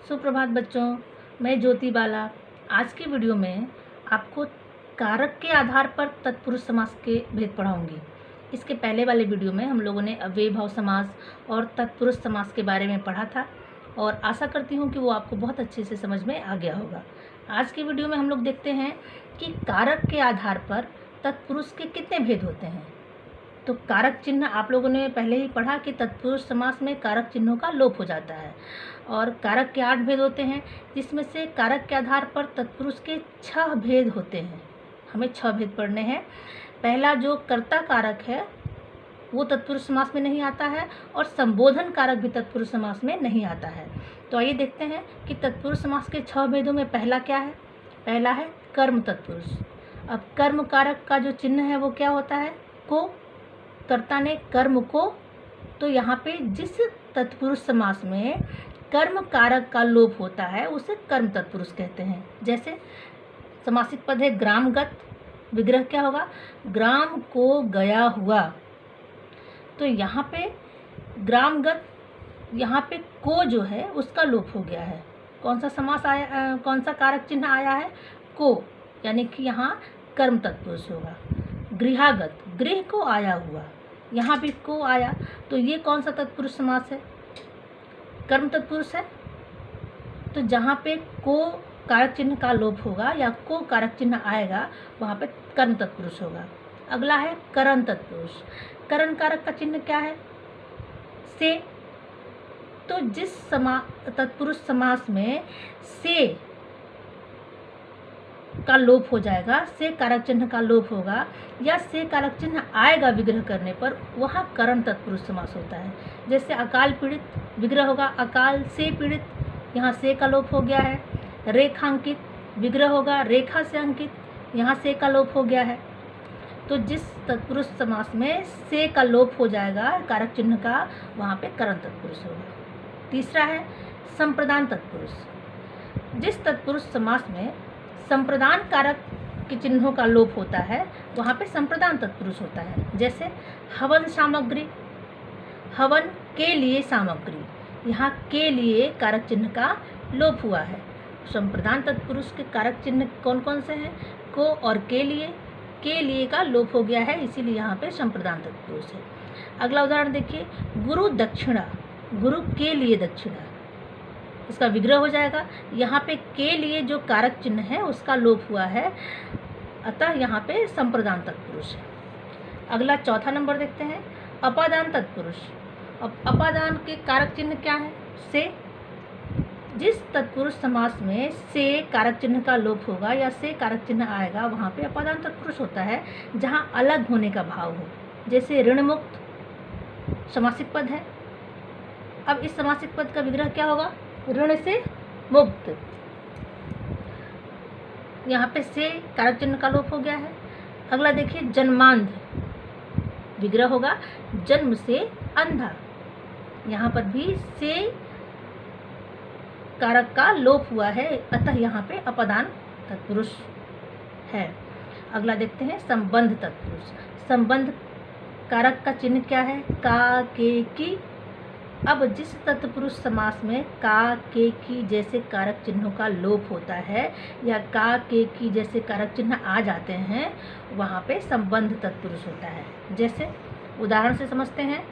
सुप्रभात बच्चों, मैं ज्योति बाला। आज की वीडियो में आपको कारक के आधार पर तत्पुरुष समास के भेद पढ़ाऊंगी। इसके पहले वाले वीडियो में हम लोगों ने अव्ययीभाव समास और तत्पुरुष समास के बारे में पढ़ा था और आशा करती हूँ कि वो आपको बहुत अच्छे से समझ में आ गया होगा। आज की वीडियो में हम लोग देखते हैं कि कारक के आधार पर तत्पुरुष के कितने भेद होते हैं। तो कारक चिन्ह आप लोगों ने पहले ही पढ़ा कि तत्पुरुष समास में कारक चिन्हों का लोप हो जाता है और कारक के 8 भेद होते हैं, जिसमें से कारक के आधार पर तत्पुरुष के 6 भेद होते हैं। हमें 6 भेद पढ़ने हैं। पहला जो कर्ता कारक है वो तत्पुरुष समास में नहीं आता है और संबोधन कारक भी तत्पुरुष समास में नहीं आता है। तो आइए देखते हैं कि तत्पुरुष समास के 6 भेदों में पहला क्या है। पहला है कर्म तत्पुरुष। अब कर्म कारक का जो चिन्ह है वो क्या होता है, को। कर्ता ने कर्म को, तो यहाँ पे जिस तत्पुरुष समास में कर्म कारक का लोप होता है उसे कर्म तत्पुरुष कहते हैं। जैसे समासिक पद है ग्रामगत, विग्रह क्या होगा, ग्राम को गया हुआ। तो यहाँ पे ग्रामगत, यहाँ पे को जो है उसका लोप हो गया है। कौन सा समास आया, कौन सा कारक चिन्ह आया है, को, यानी कि यहाँ कर्म तत्पुरुष होगा। गृहागत, गृह को आया हुआ, यहाँ भी को आया, तो ये कौन सा तत्पुरुष समास है, कर्म तत्पुरुष है। तो जहाँ पे को कारक चिन्ह का लोप होगा या को कारक चिन्ह आएगा वहाँ पे कर्म तत्पुरुष होगा। अगला है करण तत्पुरुष। करण कारक का चिन्ह क्या है, से। तो जिस तत्पुरुष समास में से का लोप हो जाएगा, से कारक चिन्ह का लोप होगा या से कारक चिन्ह आएगा विग्रह करने पर, वहाँ करण तत्पुरुष समास होता है। जैसे अकाल पीड़ित, विग्रह होगा अकाल से पीड़ित, यहाँ से का लोप हो गया है। रेखांकित, विग्रह होगा रेखा से अंकित, यहाँ से का लोप हो गया है। तो जिस तत्पुरुष समास में से का लोप हो जाएगा कारक चिन्ह का, वहाँ पे करण तत्पुरुष होगा। तीसरा है संप्रदान तत्पुरुष। जिस तत्पुरुष समास में संप्रदान कारक के चिन्हों का लोप होता है वहाँ पे संप्रदान तत्पुरुष होता है। जैसे हवन सामग्री, हवन के लिए सामग्री, यहाँ के लिए कारक चिन्ह का लोप हुआ है। संप्रदान तत्पुरुष के कारक चिन्ह कौन कौन से हैं, को और के लिए का लोप हो गया है, इसीलिए यहाँ पे संप्रदान तत्पुरुष है। अगला उदाहरण देखिए, गुरु दक्षिणा, गुरु के लिए दक्षिणा, इसका विग्रह हो जाएगा। यहाँ पे के लिए जो कारक चिन्ह है उसका लोप हुआ है, अतः यहाँ पे संप्रदान तत्पुरुष है। अगला चौथा नंबर देखते हैं, अपादान तत्पुरुष। अब अपादान के कारक चिन्ह क्या है, से। जिस तत्पुरुष समास में से कारक चिन्ह का लोप होगा या से कारक चिन्ह आएगा वहाँ पे अपादान तत्पुरुष होता है, जहाँ अलग होने का भाव हो। जैसे ऋणमुक्त समासिक पद है। अब इस समासिक पद का विग्रह क्या होगा, ऋण से मुक्त, यहाँ पे से कारक चिन्ह का लोप हो गया है। अगला देखिए जन्मांध, विग्रह होगा जन्म से अंधा, यहाँ पर भी से कारक का लोप हुआ है, अतः यहाँ पे अपदान तत्पुरुष है। अगला देखते हैं संबंध तत्पुरुष। संबंध कारक का चिन्ह क्या है, का, के, की। अब जिस तत्पुरुष समास में का, के, की जैसे कारक चिन्हों का लोप होता है या का, के, की जैसे कारक चिन्ह आ जाते हैं वहाँ पे संबंध तत्पुरुष होता है। जैसे उदाहरण से समझते हैं,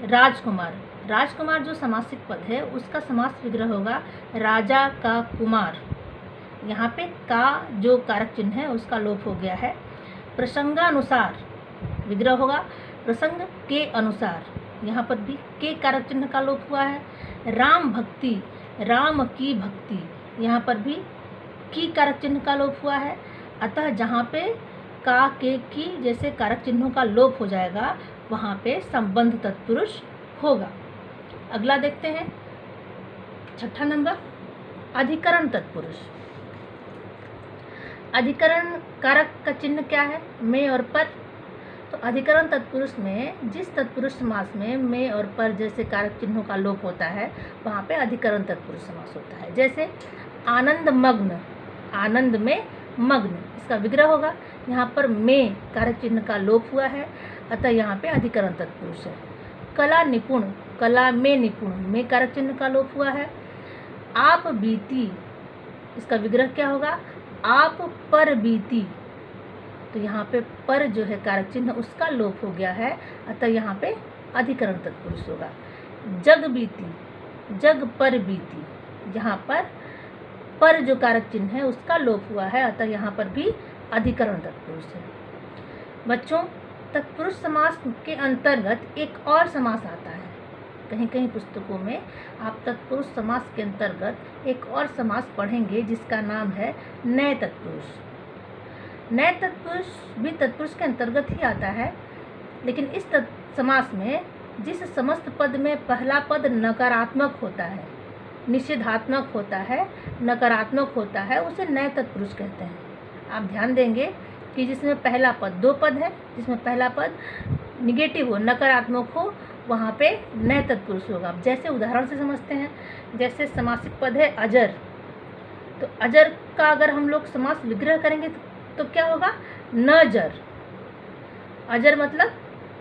राजकुमार। राजकुमार जो समासिक पद है उसका समास विग्रह होगा राजा का कुमार, यहाँ पे का जो कारक चिन्ह है उसका लोप हो गया है। प्रसंगानुसार, विग्रह होगा प्रसंग के अनुसार, यहाँ पर भी के कारक चिन्ह का लोप हुआ है। राम भक्ति, राम की भक्ति, यहाँ पर भी की कारक चिन्ह का लोप हुआ है, अतः जहाँ पे का, के, की जैसे कारक चिन्हों का लोप हो जाएगा वहाँ पे संबंध तत्पुरुष होगा। अगला देखते हैं छठा नंबर, अधिकरण तत्पुरुष। अधिकरण कारक का चिन्ह क्या है, में और पर। तो अधिकरण तत्पुरुष में जिस तत्पुरुष समास में में और पर जैसे कारक चिन्हों का लोप होता है वहाँ पे अधिकरण तत्पुरुष समास होता है। जैसे आनंद मग्न, आनंद में मग्न, इसका विग्रह होगा, यहाँ पर में कारक चिन्ह का लोप हुआ है, अतः यहाँ पे अधिकरण तत्पुरुष है। कला निपुण, कला में निपुण, में कारक चिन्ह का लोप हुआ है। आप बीती, इसका विग्रह क्या होगा? आप पर बीती। तो यहाँ पे पर जो है कारक चिन्ह उसका लोप हो गया है, अतः यहाँ पे अधिकरण तत्पुरुष होगा। जग बीती, जग पर बीती, यहाँ पर जो कारक चिन्ह है उसका लोप हुआ है, अतः यहाँ पर भी अधिकरण तत्पुरुष है। बच्चों, तत्पुरुष समास के अंतर्गत एक और समास आता है। कहीं कहीं पुस्तकों में आप तत्पुरुष समास के अंतर्गत एक और समास पढ़ेंगे जिसका नाम है नए तत्पुरुष। नए तत्पुरुष भी तत्पुरुष के अंतर्गत ही आता है, लेकिन इस समास में जिस समस्त पद में पहला पद नकारात्मक होता है, निषेधात्मक होता है, नकारात्मक होता है, उसे नए तत्पुरुष कहते हैं। आप ध्यान देंगे कि जिसमें पहला पद, दो पद है, जिसमें पहला पद निगेटिव हो, नकारात्मक हो, वहाँ पे नए तत्पुरुष होगा। जैसे उदाहरण से समझते हैं, जैसे समासिक पद है अजर, तो अजर का अगर हम लोग समास विग्रह करेंगे तो क्या होगा? न जर। अजर मतलब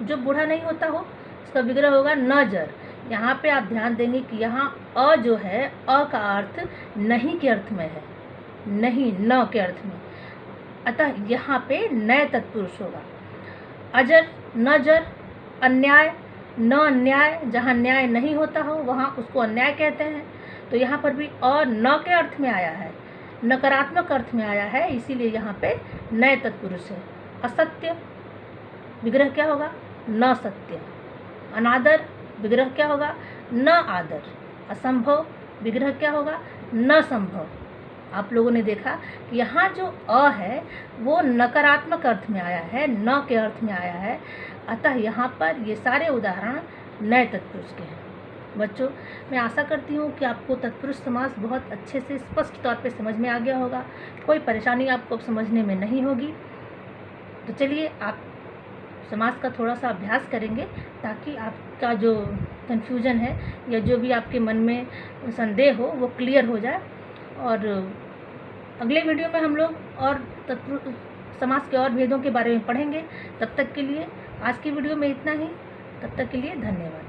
जो बूढ़ा नहीं होता हो, इसका विग्रह होगा न जर। यहाँ पे आप ध्यान देंगे कि यहाँ अ जो है, अ का अर्थ नहीं के अर्थ में है, नहीं, न के अर्थ में, अतः यहाँ पे नए तत्पुरुष होगा। अजर, न जर, अन्याय, न अन्याय, जहाँ न्याय नहीं होता हो वहाँ उसको अन्याय कहते हैं। तो यहाँ पर भी अ न के अर्थ में आया है, नकारात्मक अर्थ में आया है, इसीलिए यहाँ पे नए तत्पुरुष है। असत्य, विग्रह क्या होगा? न सत्य। अनादर, विग्रह क्या होगा? न आदर। असंभव, विग्रह क्या होगा? न संभव। आप लोगों ने देखा कि यहाँ जो अ है वो नकारात्मक अर्थ में आया है, न के अर्थ में आया है, अतः यहाँ पर ये सारे उदाहरण नए तत्पुरुष के हैं। बच्चों, मैं आशा करती हूँ कि आपको तत्पुरुष समास बहुत अच्छे से स्पष्ट तौर पे समझ में आ गया होगा, कोई परेशानी आपको अब समझने में नहीं होगी। तो चलिए आप समास का थोड़ा सा अभ्यास करेंगे ताकि आपका जो कन्फ्यूजन है या जो भी आपके मन में संदेह हो वो क्लियर हो जाए। और अगले वीडियो में हम लोग और तत्पुरुष समास के और भेदों के बारे में पढ़ेंगे। तब तक के लिए आज की वीडियो में इतना ही। तब तक के लिए धन्यवाद।